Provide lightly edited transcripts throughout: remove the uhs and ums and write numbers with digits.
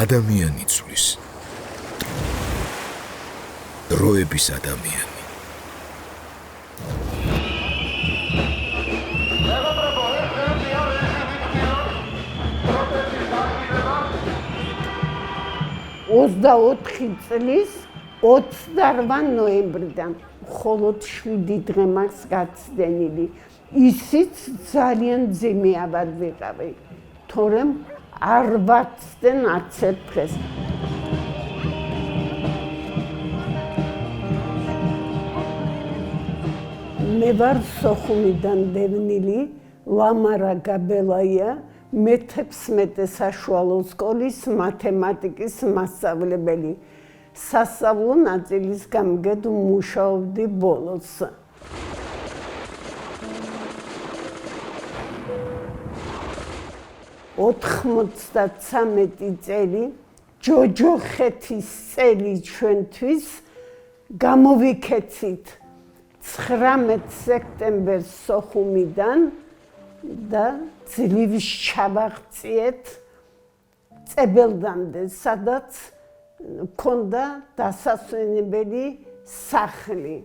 ადამიანი ცვლის. დროების ადამიანი. ოცდაოთხი წლის 28 ნოემბრიდან მხოლოდ 7 დღე მაქვს გაცდენილი. ისიც ძალიან ძიმე ავად ვიყავი, თორემ არ ვაცდენ არც ერთ დღეს. მე ვარ სოხუმიდან დევნილი, ლამარა გაბელაია, მე-11 საშუალო სკოლის მათემატიკის მასწავლებელი. სასწავლო ნაწილის გამგედ მუშაობდი ბოლოს. ოთხმოცდათსამეტი წელი ჯოჯოხეთის წელი ჩვენთვის გამოვიქეცით 19 სექტემბერს სოხუმიდან და ძლივს ჩავაღწიეთ წებელდამდე, სადაც მქონდა დასასვენებელი სახლი.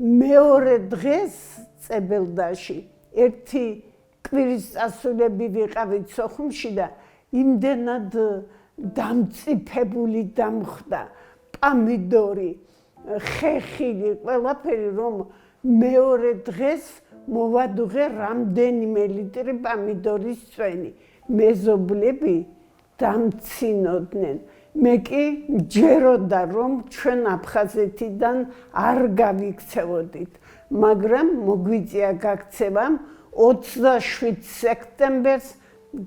მეორე დღეს წებელდაში ერთი კვირის წასულები ვიყავით სოხუმში და იმდენად დამწიფებული დამხვდა პამიდორი, ხეხილი, ყველაფერი, რომ მეორე დღეს მოვადუღე რამდენიმე ლიტრი პამიდორის წვენი. მეზობლები დამცინოდნენ. მე კი მჯეროდა, რომ ჩვენ აფხაზეთიდან არ გავიქცევოდით, მაგრამ მოგვიწია გაქცევამ 27 სექტემბერს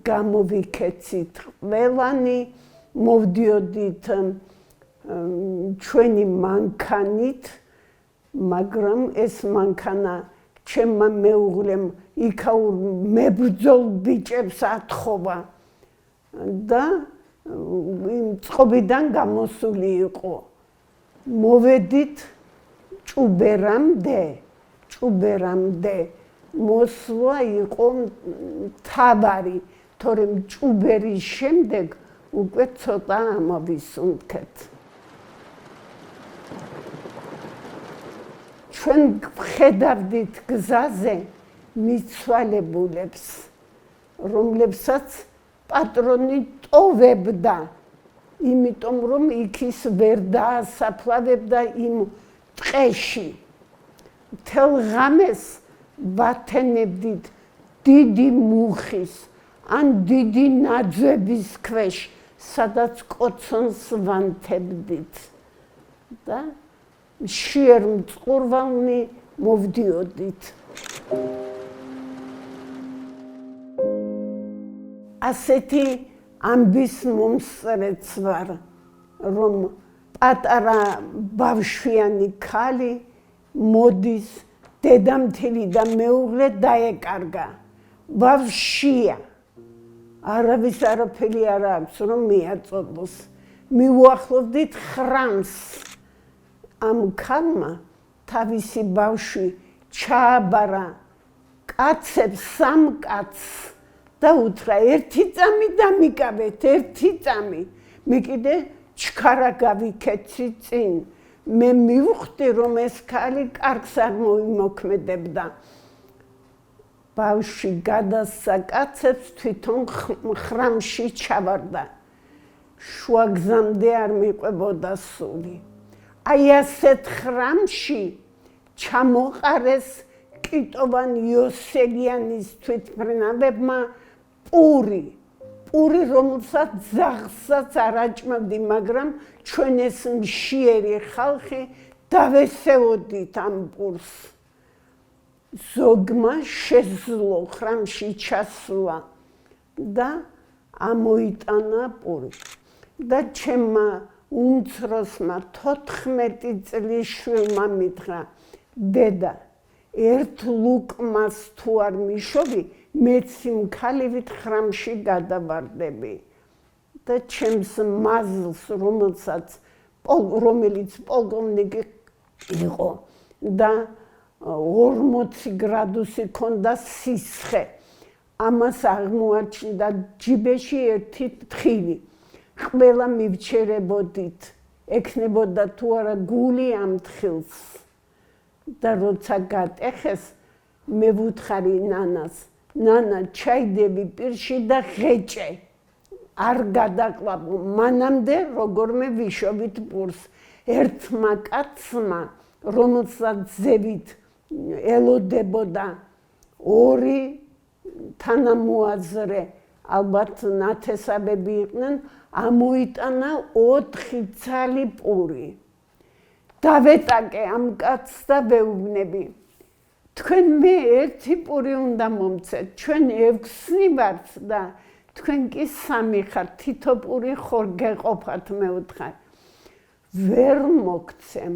გამოვიქეცით ყველანი, მოვდიოდით ჩვენი მანქანით, მაგრამ ეს მანქანა ჩემმა მეუღლემ იქაურ მებრძოლ ბიჭებს ათხოვა და იმ წყობიდან გამოსული იყო. მოვედით ჭუბერამდე. მოსვლა იყო მთავარი, თორემ ჭუბერის შემდეგ უკვე ცოტა ამოვისუნთქეთ. ჩვენ ვხედავდით გზაზე მიცვალებულებს, რომლებსაც პატრონი ტოვებდა, იმიტომ რომ იქ ის ვერ დაასაფლავებდა იმ ტყეში. მთელ ღამეს ვათენებდით დიდი მუხის ან დიდი ნაძვების ქვეშ, სადაც კოცონს ვანთებდით და მშიერ მწყურვალნი მოვდიოდით. ასეთი ამბის მომსწრეც ვარ, რომ პატარა ბავშვიანი ქალი მოდის, დედამთილი და მეუღლე დაეკარგა. ბავშვია. არავის არაფერი არ აქვს, რომ მიაწოდოს. მივუახლოვდით ხრამს. ამ ქალმა თავისი ბავშვი ჩააბარა კაცებს, 3 კაცს და უთხრა, ერთი წამი დამიკავეთ, ერთი წამი. მე კიდე ჩქარა გავიქეცი წინ. მე მივხვდი, რომ ეს ქალი კარგს არ მოიმოქმედებდა. ბავშვი გადასცა კაცებს, თვითონ ხრამში ჩავარდა. შუაგზამდე არ მიყვებოდა სული. აი ასეთ ხრამში ჩამოყარეს კიტოვან იოსელიანის თვითმფრინავებმა პური, რომელსაც ძაღლსაც არ აჭმევდი, მაგრამ ჩვენ ეს მშიერი ხალხი დავესეოდით ამ პურს. ზოგმა შეძლო ხრამში ჩასვლა და ამოიტანა პური. და ჩემმა უმცროსმა 14 წლის შვილმა მითხრა, დედა, ერთ ლუკმას თუ არ მიშობი, მეც იმ ქალივით ხრამში გადავარდები. და ჩემს მაზლს, რომელიც პოლკოვნიკი იყო და 40 გრადუსი ქონდა სისხლი. ამას აღმოაჩნდა ჯიბეში ერთი თხილი. ყველა მივჩერებოდით, ექნებოდა თუ არა გული ამ თხილს. და როცა გატეხეს, მე ვუთხარი ნანას, ნანა ჩაიდები პირში და ღეჭე. არ გადაყლაპო, მანამდე როგორმე ვიშობით პურს. ერთმა კაცმა, რომელსაც ზევით ელოდებოდა ორი თანამოაზრე, ალბათ ნათესავები იყვნენ, ამოიტანა 4 ცალი პური. დავეტაკე ამ კაცს და ვეუბნები. თქვენ მე 1 პური უნდა მომცეთ, ჩვენ 6 ვართ და თქვენ კი 3 ხართ, თითო პური ხორ გეყოფათ, მე ვთხარ. ვერ მოგცემ.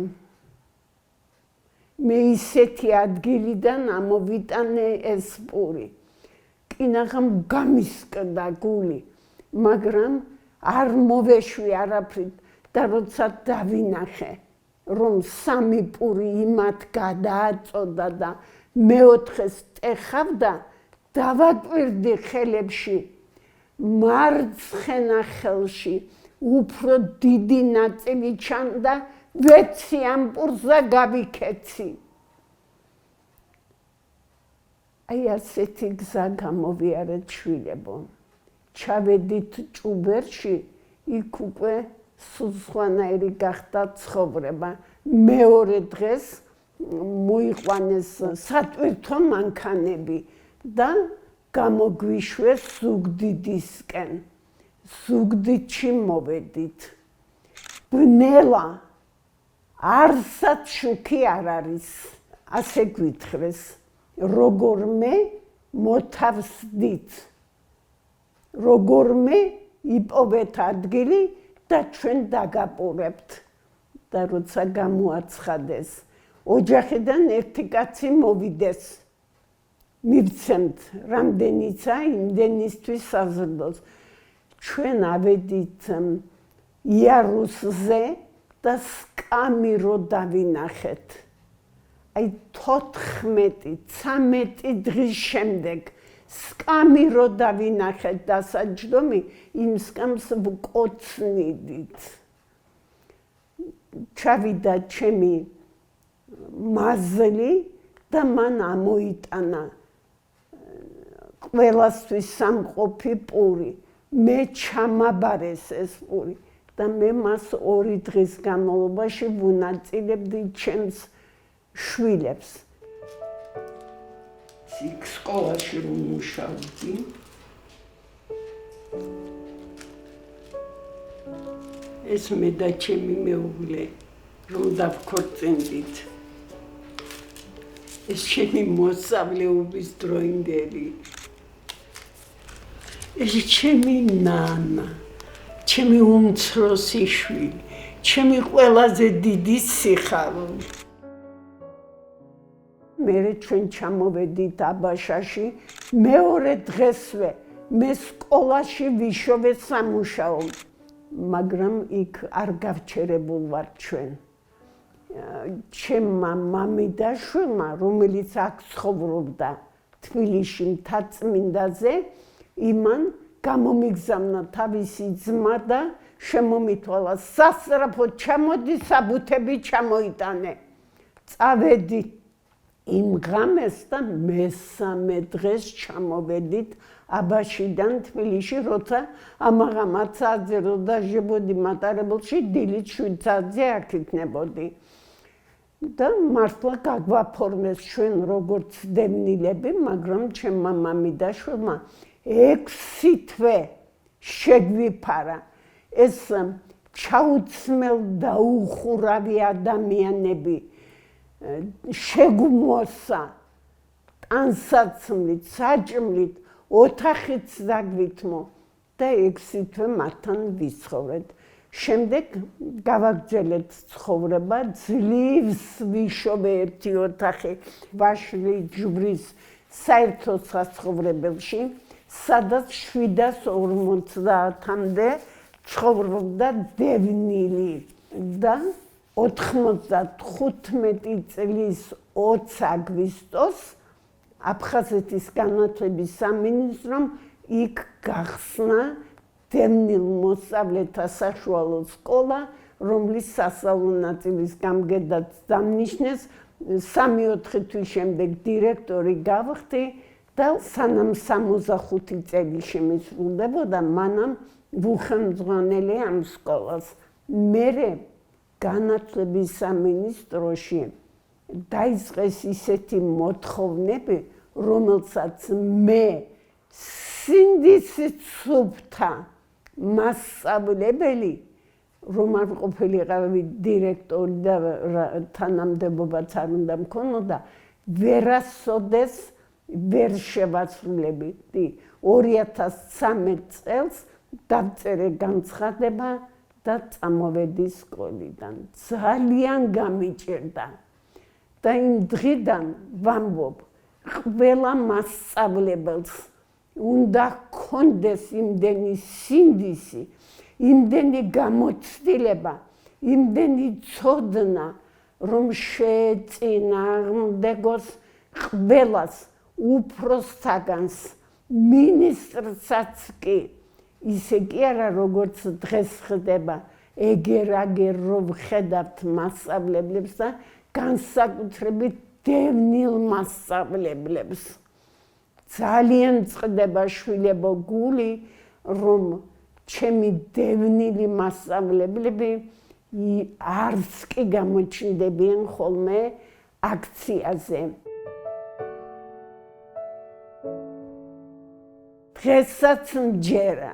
მე ისეთი ადგილიდან ამოვიტანე ეს პური. კინაღამ გამისკდა გული, მაგრამ არ მოვეშვი არაფრით და როცა დავინახე, რომ 3 პური იმათ გადააწოდა და მეოთხეს ტეხავდა, დავაკვირდი ხელებში, მარცხენა ხელში უფრო დიდი ნაწილი ჩანდა, ვეცი ამ პურზე გავიქეცი. აი ასეთი გზა გამოვიარეთ შვილებო. ჩავედით ჭუბერში, იქ უკვე სულ სხვანაირი გახდა ცხოვრება. მეორე დღეს მოიყვანეს სატვირთო მანქანები და გამოგვიშვეს ზუგდიდისკენ. ზუგდიდში მოვედით. ბნელა, არსად შუქი არ არის, ასე გვითხრეს. როგორმე მოთავსდით. როგორმე იპოვეთ ადგილი და ჩვენ დაგაპურებთ. და როცა გამოაცხადეს, ოჯახიდან ერთი კაცი მოვიდეს. მივცემთ რამდენიცა იმდენისთვის საზრდოს. ჩვენ ავედით იარუსზე და სკამი რო დავინახეთ. აი 14-13 დღის შემდეგ სკამი რო დავინახეთ დასაჯდომი, იმ სკამს ვკოცნიდით. ჩავიდა ჩემი მაზლი და მან ამოიტანა ყველასთვის სამყოფი პური. მე ჩამაბარეს ეს პური და მე მას 2 დღის განმავლობაში ვუნაწილებდი ჩემს შვილებს. იქ სკოლაში რომ მუშაობდი, ეს მე და ჩემი მეუღლე რომ დავქორწინდით. ეს ჩემი მოსწავლეობის დროინდელი. ეს ჩემი ნანა, ჩემი უმცროსი შვილი, ჩემი ყველაზე დიდი სიხარული. მერე ჩვენ ჩამოვედით აბაშაში, მეორე დღესვე მე სკოლაში ვიშოვე სამუშაო, მაგრამ იქ არ გავჩერებულ ვარ ჩვენ. ჩემმა მამიდაშვილმა, რომელიც აქ ცხოვრობდა თბილისში მთაწმინდაზე, იმან გამომიგზავნა თავისი ძმა და შემომითვალა, სასწრაფოდ ჩამოდი, საბუთები ჩამოიტანე. წავედი იმ ღამეს და მესამე დღეს ჩამოვედით აბაშიდან თბილისში, როცა ამაღამად საათზე რო დაჟებოდი მატარებელში, დილით 7 საათზე აქ იქნებოდი. და მართლა გაგვაფორმეს ჩვენ როგორც დევნილები, მაგრამ ჩემმა მამიდაშვილმა 6 თვე შეგვიფარა. ეს ჩაუცმელ და უხურავი ადამიანები შეგვმოსა ტანსაცმლით, საჭმლით, ოთახიც დაგვითმო და 6 თვე მათთან ვიცხოვრეთ. შემდეგ გავაგრძელეთ ცხოვრება, ძლივს ვიშოვე ერთი ოთახი ვაშლი ჯვრის საერთო საცხოვრებელში, სადაც 750-მდე ცხოვრობდა დევნილი და 95 წლის 20 აგვისტოს აფხაზეთის განათლების სამინისტრომ იქ გახსნა დევნილ მოსწავლეთა საშუალო სკოლა, რომლის სასწავლო ნაწილის გამგედაც დამნიშნეს, 3-4 თვის შემდეგ დირექტორი გავხდი და სანამ 65 წელი შემისრულდებოდა, მანამ ვუხელმძღვანელი ამ სკოლას. მერე განათლების სამინისტროში დაიწყეს ისეთი მოთხოვნები, რომელსაც მე სინდისით სუფთა მასწავლებელი, რომ არ ყოფილიყავი დირექტორი და თანამდებობაც არ უნდა მქონოდა, ვერასოდეს ვერ შევასრულებდი. 2013 წელს დავწერე განცხადება და წამოვედი სკოლიდან. ძალიან გამიჭირდა. და იმ დღიდან ვამბობ, ყველა მასწავლებელს უნდა ჰქონდეს იმდენი სინდისი, იმდენი გამოცდილება, იმდენი ცოდნა, რომ შეეწინააღმდეგოს ყველას, უფროსთაგანს, მინისტრსაც კი, ისე კი არა, როგორც დღეს ხდება, ეგერ-აგერ რომ ვხედავთ მასწავლებლებს და განსაკუთრებით დევნილ მასწავლებლებს. ძალიან წყდება შვილებო გული, რომ ჩემი დევნილი მასწავლებლები არც კი გამოჩნდებიან ხოლმე აქციაზე. დღესაც მჯერა.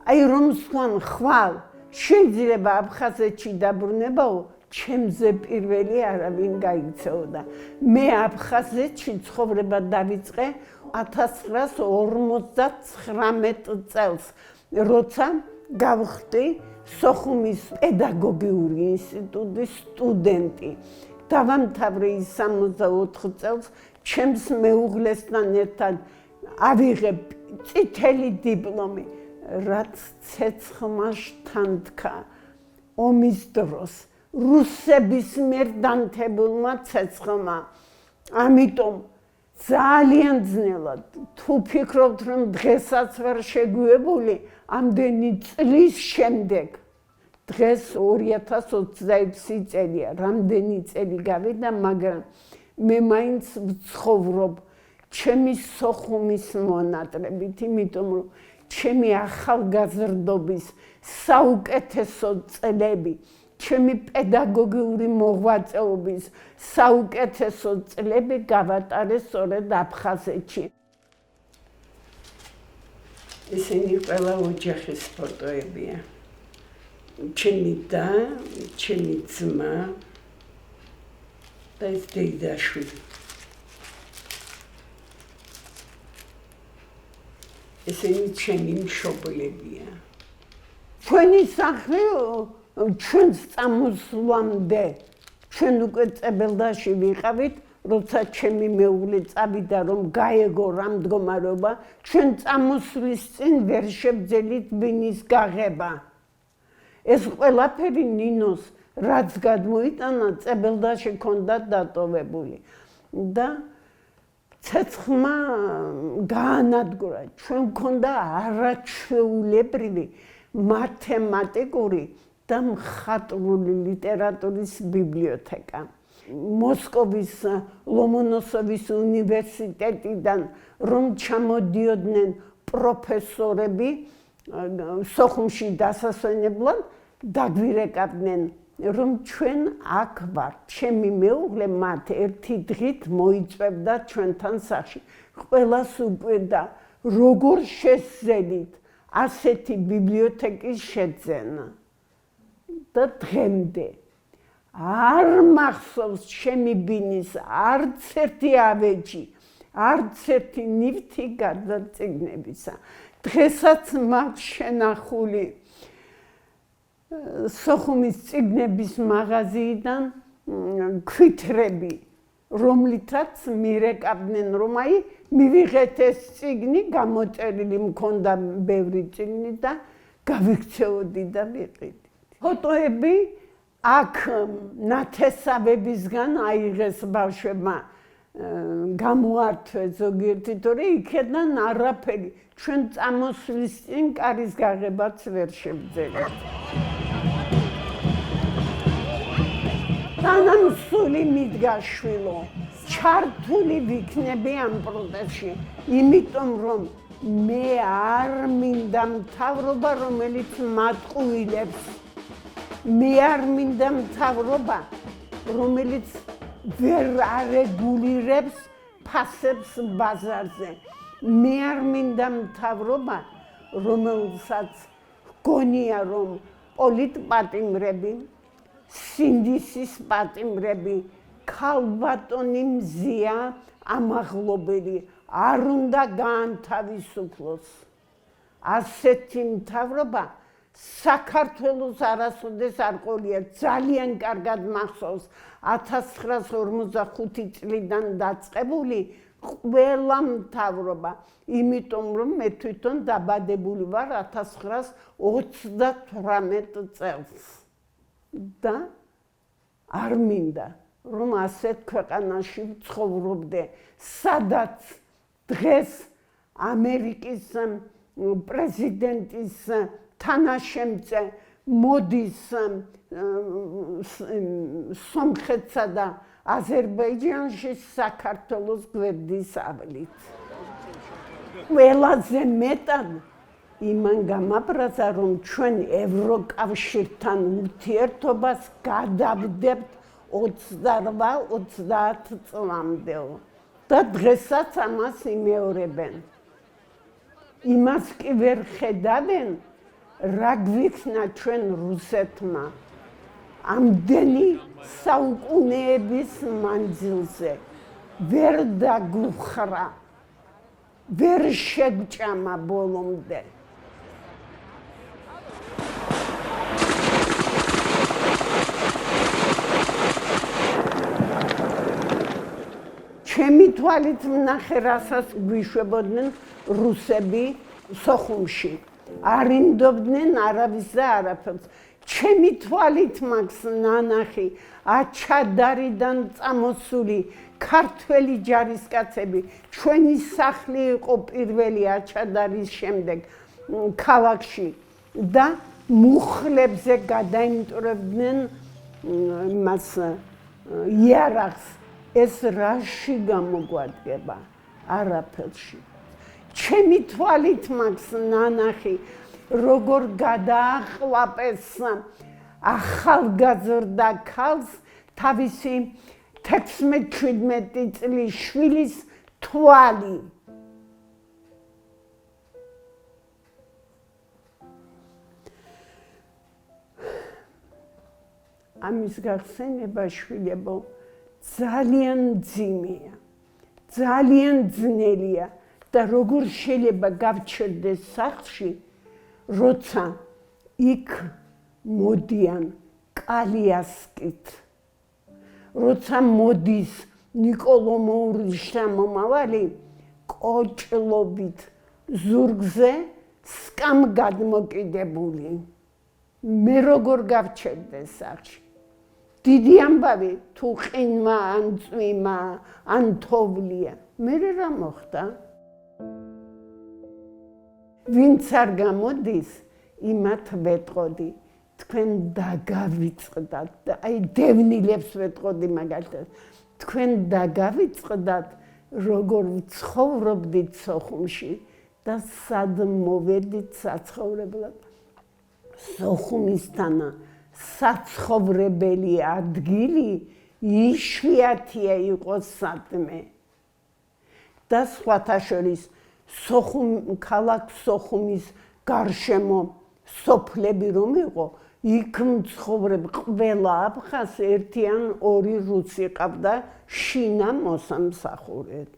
აი რომ სხვან ხვალ შეიძლება აფხაზეთში დაბრუნებაო, ჩემზე პირველი არავინ გაიქცეოდა. მე აფხაზეთში ცხოვრება დავიწყე 1959 წელს, როცა გავხდი სოხუმის პედაგოგიური ინსტიტუტის სტუდენტი. დავამთავრე ის 64 წელს, ჩემს მეუღლესთან ერთად ავიღებ წითელი დიპლომი, რაც ცეცხლმა შთანთქა ომის დროს. რუსების მიერ დანთებულმა ცეცხლმა. ამიტომ ძალიან ძნელად, თუ ფიქრობთ, რომ დღესაც ვარ შეგვიებული, ამდენი წლის შემდეგ, დღეს 2026 წელია, რამდენი წელი გავიდა, მაგრამ მე მაინც ვცხოვრობ ჩემი სოხუმის მონატრებით, იმიტომ რომ ჩემი ახალგაზრდობის საუკეთესო წლები, ჩემი პედაგოგიური მოღვაწეობის საუკეთესო წლები გავატარე სწორედ აფხაზეთში. ესენი ყველა ოჯახის ფოტოებია. ჩემი და, ჩემი ძმა და ეს დეიდაშვილი. ესენი ჩემი მშობლებია. ჩვენი სახლი ჩვენს წამოსვლამდე, ჩვენ უკვე წებელდაში ვიყავით, როცა ჩემი მეუღლე წავიდა, რომ გაეგო რა მდგომარეობა, ჩვენ წამოსვლის წინ ვერ შევძელით ბინის გაღება. ეს ყველაფერი ნინოს, რაც გადმოიტანა, წებელდაში ჰქონდა დატოვებული. და ცეცხლმა გაანადგურა, ჩვენ ჰქონდა არაჩვეულებრივი მათემატიკური და მხატვრული ლიტერატურის ბიბლიოთეკა. მოსკოვის ლომონოსოვის უნივერსიტეტიდან რომ ჩამოდიოდნენ პროფესორები სოხუმში დასასვენებლად, დაგვირეკავდნენ, რომ ჩვენ აქ ვართ. ჩემი მეუღლე მათ ერთი დღით მოიწვევდა ჩვენთან სახლში. ყველას უყვირდა, როგორ შესძენით ასეთი ბიბლიოთეკის შეძენა. და დღემდე არ მახსოვს ჩემი ბინის არც ერთი ავეჯი, არც ერთი ნივთი გარდა წიგნებისა. დღესაც მაქვს შენახული სოხუმის წიგნების მაღაზიიდან ქვითრები, რომლითაც მირეკავდნენ, რომ აი მივიღეთ ეს წიგნი, გამოწერილი მქონდა ბევრი წიგნი და გავიქცეოდი და ვიყიდით. ფოტოები აქ ნათესავებისგან აიღეს ბავშვებმა გამოართვეს ზოგიერთი, თორე იქედან არაფერი ჩვენ წამოსვლის წინ კარის გაღებაც ვერ შევძლებთ. თანამსული მიდგა შვილო, ჩართული ვიქნები ამ პროტესტში, იმიტომ რომ მე არ მინდა მთავრობა, რომელიც მატყუილებს. მე არ მინდა მთავრობა, რომელიც ვერ არეგულირებს ფასებს ბაზარზე. მე არ მინდა მთავრობა, რომელსაც გონია რომ პოლიტპატიმრები, სინდისის პატიმრები, ქალბატონი მზია ამაღლობელი არ უნდა გაანთავისუფლოს. ასეთი მთავრობა საქართველოს არასოდეს არ ყოლია, ძალიან კარგად მახსოვს 1945 წლიდან დაწყებული ყველა მთავრობა, იმიტომ რომ მე თვითონ დაბადებული ვარ 1938 წელს. და არ მინდა რომ ასეთ ქვეყანაში ვცხოვრობდე, სადაც დღეს ამერიკის პრეზიდენტის თანაშემწე მოდის სომხეთსა და აზერბაიჯანში საქართველოს გვერდის ავლით. ყველაზე მეტად იმან გამაბრაზა, რომ ჩვენ ევროკავშირთან ურთიერთობას გადავდებთ 28-30 წლამდე და დღესაც ამას იმეორებენ. იმას კი ვერ ხედავენ, რა გვიქნა ჩვენ რუსეთმა ამდენი საუკუნეების მანძილზე. ვერ დაგუხრა, ვერ შეგჭამა ბოლომდე. ჩემი თვალით ვნახე, რასაც გვიშვებოდნენ რუსები სოხუმში. არ ინდობდნენ არავის და არაფერს. ჩემი თვალით მაქვს ნანახი აჩადარიდან წამოსული ქართველი ჯარისკაცები. ჩვენი სახლი იყო პირველი აჩადარის შემდეგ ქალაქში და მუხლებზე გადაიმტვრევდნენ მას იარაღს. ეს რაში გამოგვადგება? არაფერში. ჩემი თვალით მაქვს ნანახი, როგორ გადააყლაპეს ახალგაზრდა ქალს თავისი 16-17 წლის შვილის თვალი. ამის გახსენება, შვილებო, ძალიან მძიმეა, ძალიან ძნელია და როგორ შეიძლება გავჩერდეს სახლში, როცა იქ მოდიან კალიასკით, როცა მოდის ნიკოლომოვრის შთამომავალი კოჭლობით ზურგზე სკამ გადმოკიდებული. მე როგორ გავჩერდეს სახლში? დიდი ამბავი, თუ ყინვა, ან წვიმა, ან თოვლია. მე რა მოხდა? ვინც არ გამოდის, იმათ ვეტყოდი, თქვენ დაგავიწყდათ, აი დევნილებს ვეტყოდი მაგალითად, თქვენ დაგავიწყდათ, როგორ ცხოვრობდით სოხუმში და სად მოვედით საცხოვრებლად. სოხუმისთანა საცხოვრებელი ადგილი იშვიათია იყოს სადმე. და სხვათა შორის ქალაქ სოხუმის გარშემო სოფლები რომ იყო, იქ მცხოვრებ ყველა აფხაზს ერთი ან ორი რუსი ყავდა შინა მოსამსახურედ.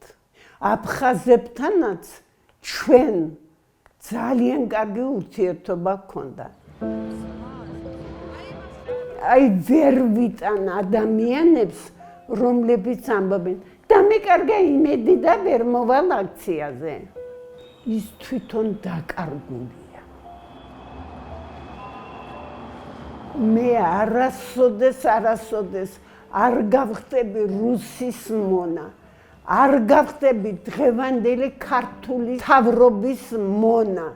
აფხაზებთანაც ჩვენ ძალიან კარგი ურთიერთობა გქონდა. აი ვერ ვიტან ადამიანებს, რომლებიც ამბობენ, დამეკარგა იმედი და ვერ მოვალ აქციაზე. ის თვითონ დაკარგულია. მე არასოდეს არ გავხდები რუსის მონა, არ გავხდები დღევანდელი ქართული თავრობის მონა.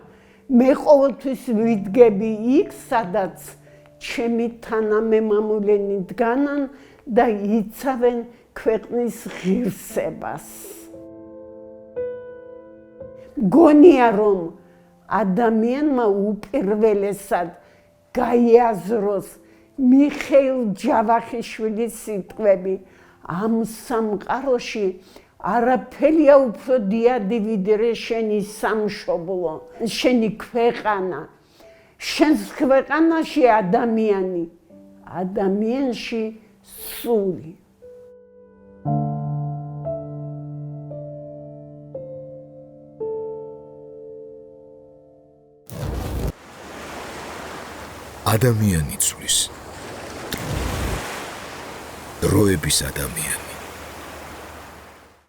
მე ყოველთვის ვიდგები იქ, სადაც ჩემი თანამემამულენი დგანან და იცავენ ქვეყნის ღირსებას. მგონია, რომ ადამიანმა უპირველესად გაიაზროს მიხეილ ჯავახიშვილის სიტყვები, ამ სამყაროში არაფერია უფრო დიადი ვიდრე შენი სამშობლო, შენი ქვეყანა. შენს ქვეყანაში ადამიანი, ადამიანში სული. ადამიანი ცulis დროების ადამიანი